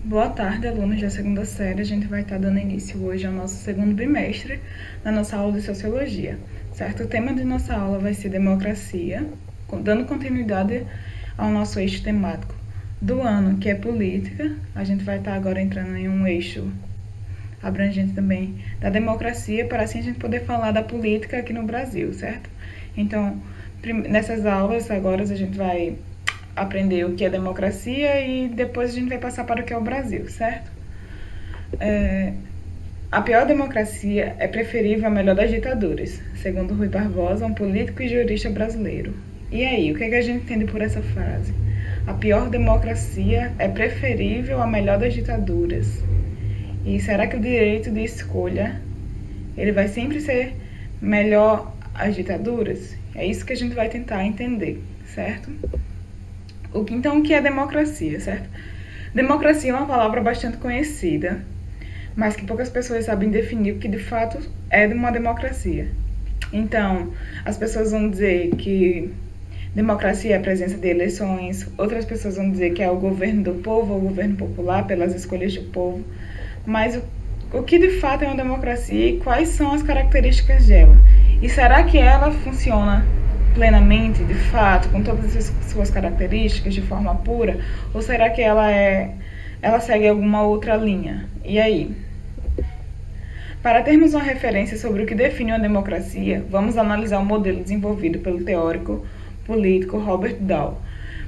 Boa tarde, alunos da segunda série. A gente vai estar dando início hoje ao nosso segundo bimestre na nossa aula de Sociologia, certo? O tema de nossa aula vai ser Democracia, dando continuidade ao nosso eixo temático do ano, que é Política. A gente vai estar agora entrando em um eixo abrangente também da democracia, para assim a gente poder falar da política aqui no Brasil, certo? Então, nessas aulas agora a gente vai aprender o que é democracia e depois a gente vai passar para o que é o Brasil, certo? A pior democracia é preferível à melhor das ditaduras, segundo Rui Barbosa, um político e jurista brasileiro. E aí, o que a gente entende por essa frase? A pior democracia é preferível à melhor das ditaduras. E será que o direito de escolha ele vai sempre ser melhor às ditaduras? É isso que a gente vai tentar entender, certo? Então, o que é democracia, certo? Democracia é uma palavra bastante conhecida, mas que poucas pessoas sabem definir o que de fato é uma democracia. Então, as pessoas vão dizer que democracia é a presença de eleições, outras pessoas vão dizer que é o governo do povo, ou o governo popular, pelas escolhas do povo. Mas o que de fato é uma democracia e quais são as características dela? E será que ela funciona plenamente, de fato, com todas as suas características, de forma pura? Ou será que ela segue alguma outra linha? E aí? Para termos uma referência sobre o que define uma democracia, vamos analisar o modelo desenvolvido pelo teórico político Robert Dahl.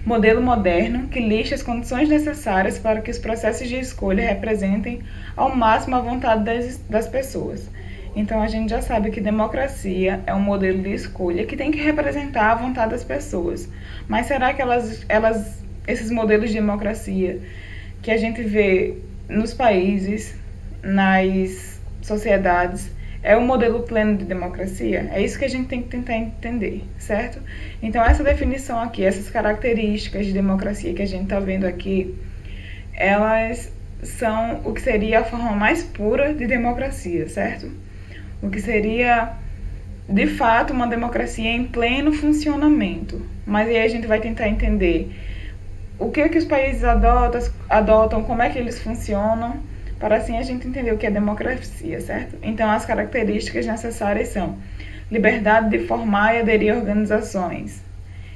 Modelo moderno que lista as condições necessárias para que os processos de escolha representem ao máximo a vontade das pessoas. Então, a gente já sabe que democracia é um modelo de escolha que tem que representar a vontade das pessoas. Mas será que esses modelos de democracia que a gente vê nos países, nas sociedades, é um modelo pleno de democracia? É isso que a gente tem que tentar entender, certo? Então, essa definição aqui, essas características de democracia que a gente está vendo aqui, elas são o que seria a forma mais pura de democracia, certo? O que seria, de fato, uma democracia em pleno funcionamento. Mas aí a gente vai tentar entender o que os países adotam, como é que eles funcionam, para assim a gente entender o que é democracia, certo? Então, as características necessárias são liberdade de formar e aderir a organizações,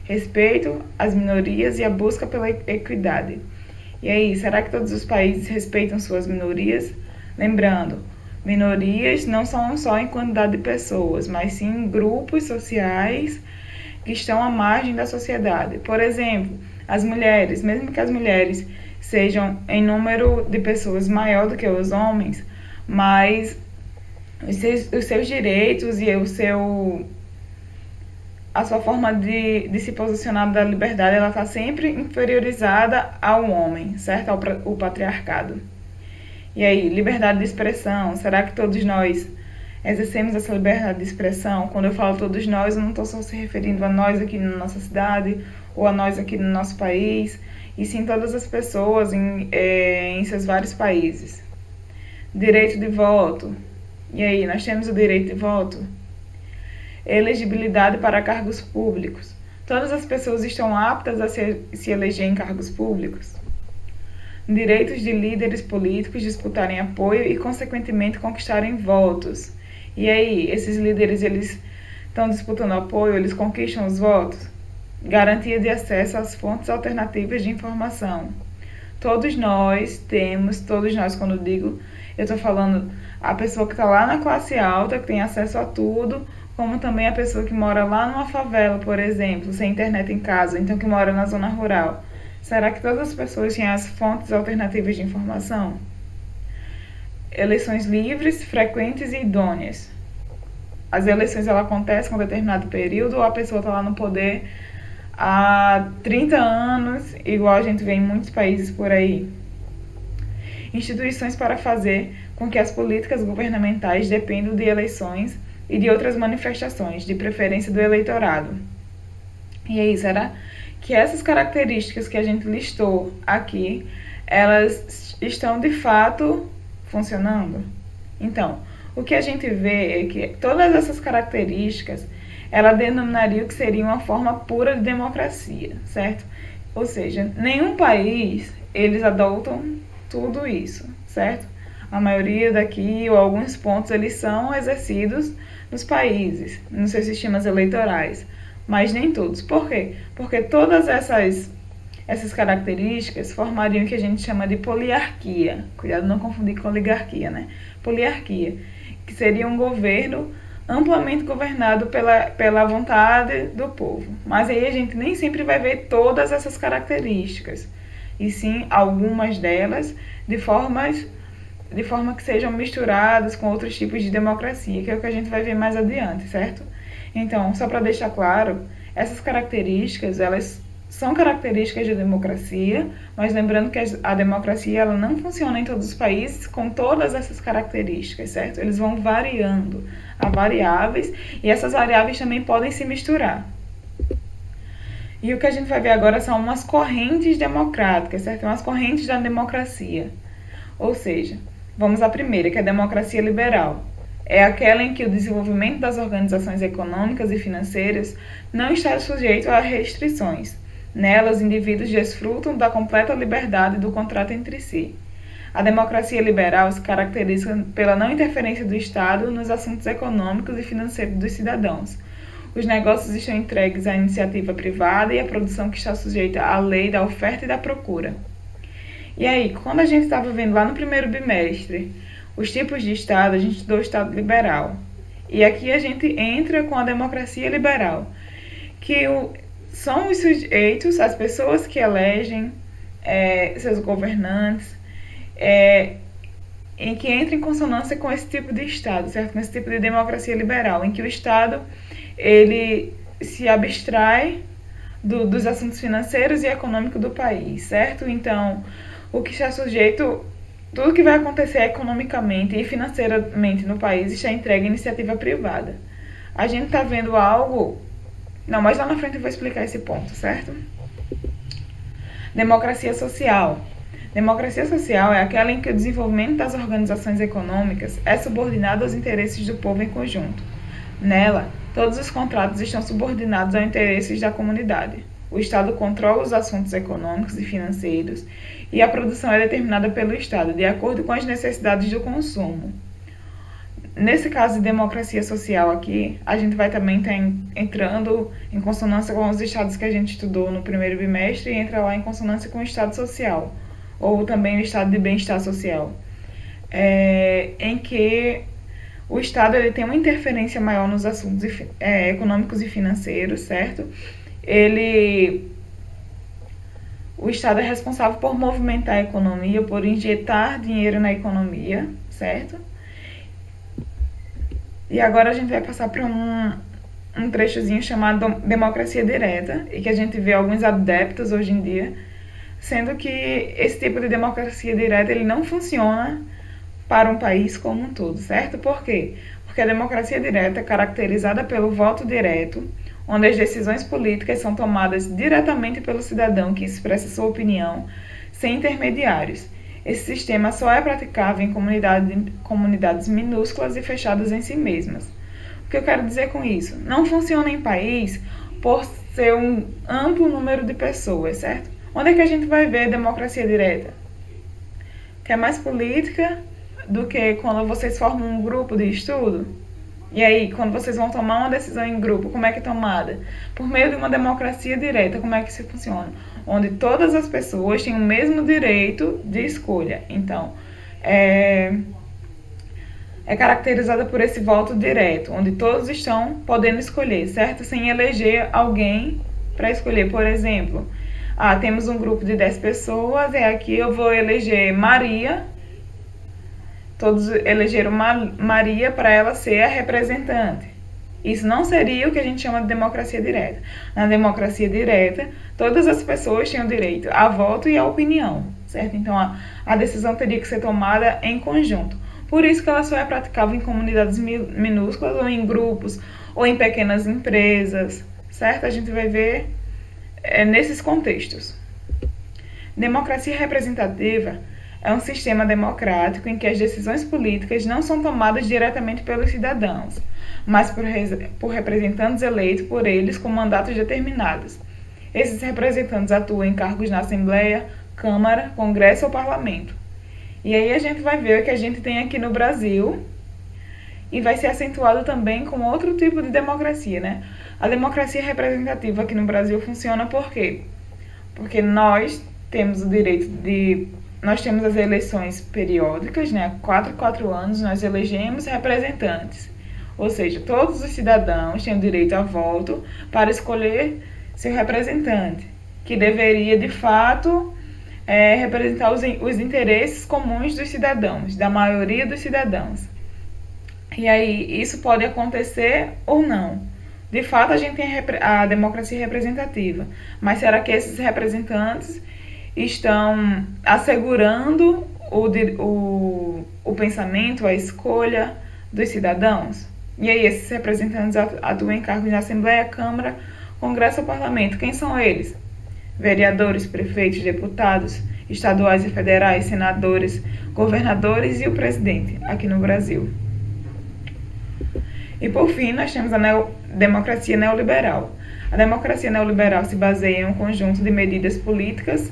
respeito às minorias e a busca pela equidade. E aí, será que todos os países respeitam suas minorias? Lembrando, minorias não são só em quantidade de pessoas, mas sim grupos sociais que estão à margem da sociedade. Por exemplo, as mulheres, mesmo que as mulheres sejam em número de pessoas maior do que os homens, mas os seus direitos e a sua forma de se posicionar da liberdade, ela está sempre inferiorizada ao homem, certo? Ao patriarcado. E aí, liberdade de expressão, será que todos nós exercemos essa liberdade de expressão? Quando eu falo todos nós, eu não estou só se referindo a nós aqui na nossa cidade, ou a nós aqui no nosso país, e sim todas as pessoas em seus vários países. Direito de voto. E aí, nós temos o direito de voto? Elegibilidade para cargos públicos. Todas as pessoas estão aptas a se eleger em cargos públicos? Direitos de líderes políticos disputarem apoio e, consequentemente, conquistarem votos. E aí, esses líderes, eles estão disputando apoio, eles conquistam os votos? Garantia de acesso às fontes alternativas de informação. Todos nós, quando eu digo, eu estou falando a pessoa que está lá na classe alta, que tem acesso a tudo, como também a pessoa que mora lá numa favela, por exemplo, sem internet em casa, então que mora na zona rural. Será que todas as pessoas têm as fontes alternativas de informação? Eleições livres, frequentes e idôneas. As eleições acontecem com um determinado período ou a pessoa está lá no poder há 30 anos, igual a gente vê em muitos países por aí. Instituições para fazer com que as políticas governamentais dependam de eleições e de outras manifestações, de preferência do eleitorado. E aí, será que essas características que a gente listou aqui, elas estão de fato funcionando? Então, o que a gente vê é que todas essas características, ela denominaria o que seria uma forma pura de democracia, certo? Ou seja, nenhum país, eles adotam tudo isso, certo? A maioria daqui, ou alguns pontos, eles são exercidos nos países, nos seus sistemas eleitorais, mas nem todos. Por quê? Porque todas essas características formariam o que a gente chama de poliarquia. Cuidado não confundir com oligarquia, né? Poliarquia, que seria um governo amplamente governado pela vontade do povo. Mas aí a gente nem sempre vai ver todas essas características, e sim algumas delas de forma que sejam misturadas com outros tipos de democracia, que é o que a gente vai ver mais adiante, certo? Então, só para deixar claro, essas características, elas são características de democracia, mas lembrando que a democracia ela não funciona em todos os países com todas essas características, certo? Eles vão variando, há variáveis, e essas variáveis também podem se misturar. E o que a gente vai ver agora são umas correntes democráticas, certo? Umas correntes da democracia. Ou seja, vamos à primeira, que é a democracia liberal. É aquela em que o desenvolvimento das organizações econômicas e financeiras não está sujeito a restrições. Nela, os indivíduos desfrutam da completa liberdade do contrato entre si. A democracia liberal se caracteriza pela não interferência do Estado nos assuntos econômicos e financeiros dos cidadãos. Os negócios estão entregues à iniciativa privada e à produção que está sujeita à lei da oferta e da procura. E aí, quando a gente estava vendo lá no primeiro bimestre os tipos de Estado, a gente estudou o Estado liberal. E aqui a gente entra com a democracia liberal, que são os sujeitos, as pessoas que elegem seus governantes, em que entra em consonância com esse tipo de Estado, certo? Com esse tipo de democracia liberal, em que o Estado ele se abstrai dos assuntos financeiros e econômicos do país, certo? Então, o que está sujeito, tudo que vai acontecer economicamente e financeiramente no país está entregue à iniciativa privada. A gente está vendo algo... Não, mas lá na frente eu vou explicar esse ponto, certo? Democracia social. Democracia social é aquela em que o desenvolvimento das organizações econômicas é subordinado aos interesses do povo em conjunto. Nela, todos os contratos estão subordinados aos interesses da comunidade. O Estado controla os assuntos econômicos e financeiros e a produção é determinada pelo Estado, de acordo com as necessidades do consumo. Nesse caso de democracia social aqui, a gente vai também estar entrando em consonância com os estados que a gente estudou no primeiro bimestre e entra lá em consonância com o estado social, ou também o estado de bem-estar social, em que o Estado ele tem uma interferência maior nos assuntos econômicos e financeiros, certo? O Estado é responsável por movimentar a economia, por injetar dinheiro na economia, certo? E agora a gente vai passar para um trechozinho chamado democracia direta, e que a gente vê alguns adeptos hoje em dia, sendo que esse tipo de democracia direta ele não funciona para um país como um todo, certo? Por quê? Porque a democracia direta é caracterizada pelo voto direto, onde as decisões políticas são tomadas diretamente pelo cidadão que expressa sua opinião, sem intermediários. Esse sistema só é praticável em comunidades minúsculas e fechadas em si mesmas. O que eu quero dizer com isso? Não funciona em país por ser um amplo número de pessoas, certo? Onde é que a gente vai ver democracia direta? Que é mais política do que quando vocês formam um grupo de estudo? E aí, quando vocês vão tomar uma decisão em grupo, como é que é tomada? Por meio de uma democracia direta, como é que isso funciona? Onde todas as pessoas têm o mesmo direito de escolha. Então, é caracterizada por esse voto direto, onde todos estão podendo escolher, certo? Sem eleger alguém para escolher. Por exemplo, temos um grupo de 10 pessoas, e aqui eu vou eleger Maria. Todos elegeram Maria para ela ser a representante. Isso não seria o que a gente chama de democracia direta. Na democracia direta, todas as pessoas têm o direito a voto e a opinião, certo? Então, a decisão teria que ser tomada em conjunto. Por isso que ela só é praticável em comunidades minúsculas, ou em grupos, ou em pequenas empresas, certo? A gente vai ver nesses contextos. Democracia representativa é um sistema democrático em que as decisões políticas não são tomadas diretamente pelos cidadãos, mas por representantes eleitos por eles com mandatos determinados. Esses representantes atuam em cargos na Assembleia, Câmara, Congresso ou Parlamento. E aí a gente vai ver o que a gente tem aqui no Brasil e vai ser acentuado também com outro tipo de democracia, né? A democracia representativa aqui no Brasil funciona por quê? Porque nós temos o direito de... Nós temos as eleições periódicas, né? 4 anos nós elegemos representantes. Ou seja, todos os cidadãos têm o direito a voto para escolher seu representante, que deveria, de fato, representar os interesses comuns dos cidadãos, da maioria dos cidadãos. E aí, isso pode acontecer ou não. De fato, a gente tem a democracia representativa, mas será que esses representantes estão assegurando o pensamento, a escolha dos cidadãos? E aí, esses representantes atuam em cargos na Assembleia, Câmara, Congresso ou Parlamento. Quem são eles? Vereadores, prefeitos, deputados, estaduais e federais, senadores, governadores e o presidente, aqui no Brasil. E por fim, nós temos a democracia neoliberal. A democracia neoliberal se baseia em um conjunto de medidas políticas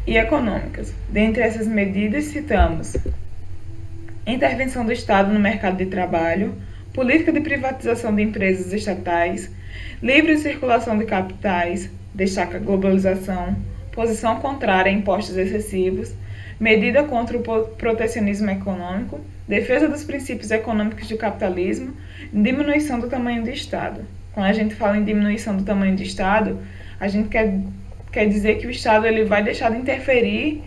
e econômicas. Dentre essas medidas, citamos intervenção do Estado no mercado de trabalho, política de privatização de empresas estatais, livre circulação de capitais, destaca a globalização, posição contrária a impostos excessivos, medida contra o protecionismo econômico, defesa dos princípios econômicos do capitalismo, diminuição do tamanho do Estado. Quando a gente fala em diminuição do tamanho do Estado, a gente quer dizer que o Estado ele vai deixar de interferir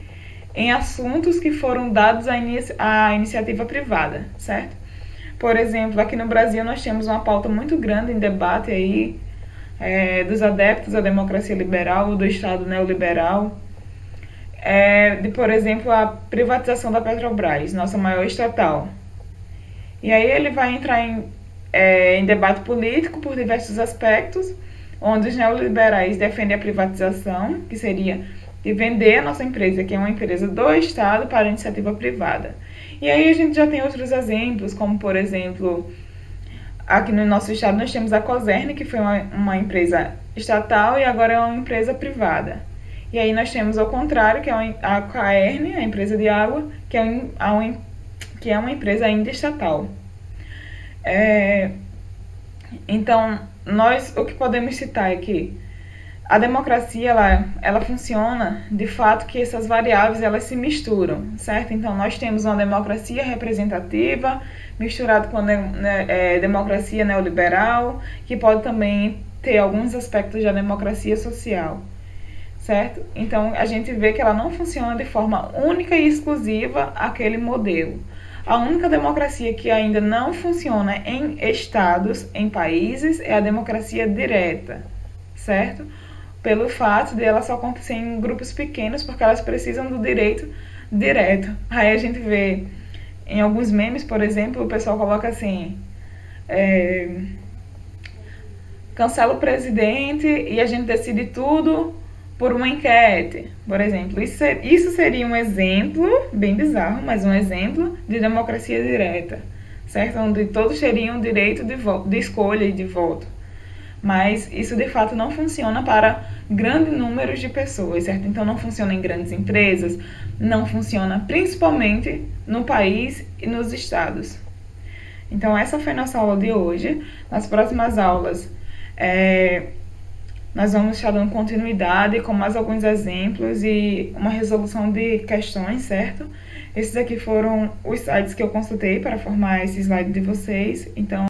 em assuntos que foram dados à iniciativa privada, certo? Por exemplo, aqui no Brasil nós temos uma pauta muito grande em debate aí, dos adeptos à democracia liberal ou do Estado neoliberal, por exemplo, a privatização da Petrobras, nossa maior estatal. E aí ele vai entrar em debate político por diversos aspectos, onde os neoliberais defendem a privatização, que seria de vender a nossa empresa, que é uma empresa do Estado, para a iniciativa privada. E aí a gente já tem outros exemplos, como por exemplo, aqui no nosso estado nós temos a Cosern, que foi uma empresa estatal e agora é uma empresa privada. E aí nós temos ao contrário, que é a Caern, a empresa de água, que é uma empresa ainda estatal. Então, o que podemos citar é que a democracia, ela funciona de fato que essas variáveis elas se misturam, certo? Então, nós temos uma democracia representativa misturado com a democracia neoliberal, que pode também ter alguns aspectos da democracia social, certo? Então, a gente vê que ela não funciona de forma única e exclusiva aquele modelo. A única democracia que ainda não funciona em estados, em países, é a democracia direta, certo? Pelo fato de ela só acontecer em grupos pequenos, porque elas precisam do direito direto. Aí a gente vê em alguns memes, por exemplo, o pessoal coloca assim: cancela o presidente e a gente decide tudo por uma enquete, por exemplo. Isso seria um exemplo, bem bizarro, mas um exemplo de democracia direta, certo? Onde todos teriam direito de escolha e de voto. Mas isso de fato não funciona para grandes números de pessoas, certo? Então não funciona em grandes empresas, não funciona principalmente no país e nos estados. Então essa foi nossa aula de hoje. Nas próximas aulas nós vamos estar dando continuidade com mais alguns exemplos e uma resolução de questões, certo? Esses aqui foram os sites que eu consultei para formar esse slide de vocês. Então